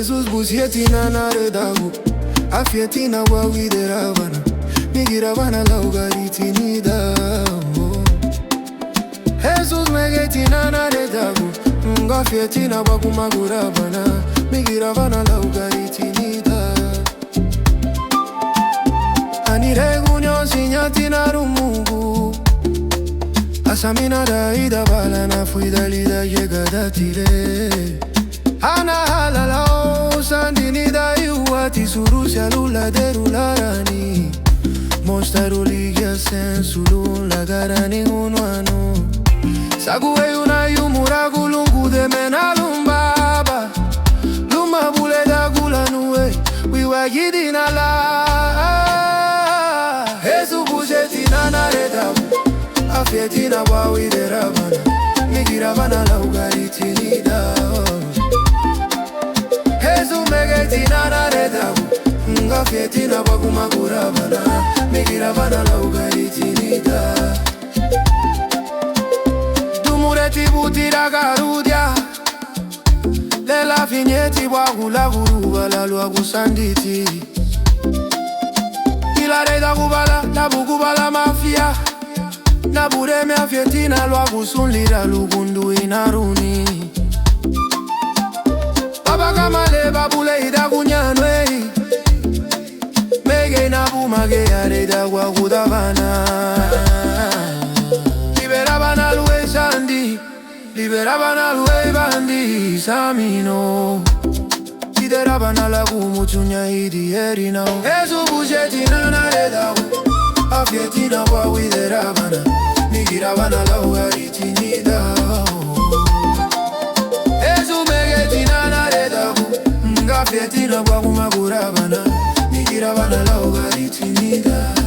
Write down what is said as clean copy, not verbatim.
Jesus busietina na redagu afietina wa wideravana migiravana la ugaritini damo Jesus megetina na redagu ngafietina wa kumaguravana migiravana la ugaritini da aniregunyo sinyatina rumugu asamina raida bala na fuidalida llegada tire ana halalao sandini da iuati surusia lula derularani mostaruligia sensulu lagarani unuano sague una yumuragu lungu de menalumbaba luma bule da gulanue wiwagidina la Jesu bujetina na redabu afietina wa wideravana migiravana la ugaritini da Jesu megetina na redabu ngafietina wa kumaguravana migiravana la ugaritini da Dumureti butira garudia lela finyeti wa gulaguruba la luagu sanditi la reda kubala, la bukubala mafia na bure me afietina lwa kusunlira lugundu inaruni Baba kamale babule ida kunyanwe Mege na bumage ya reda kwa kudavana Liberabana luwe sandi Liberabana luwe bandi Samino Liderabana la kumuchunya hidi heri nao Jesu bujetina na redagu afietina wa wideravana migiravana la ugaritini dao Jesu megetina na redagu ngafietina wa kumaguravana migiravana la ugaritini dao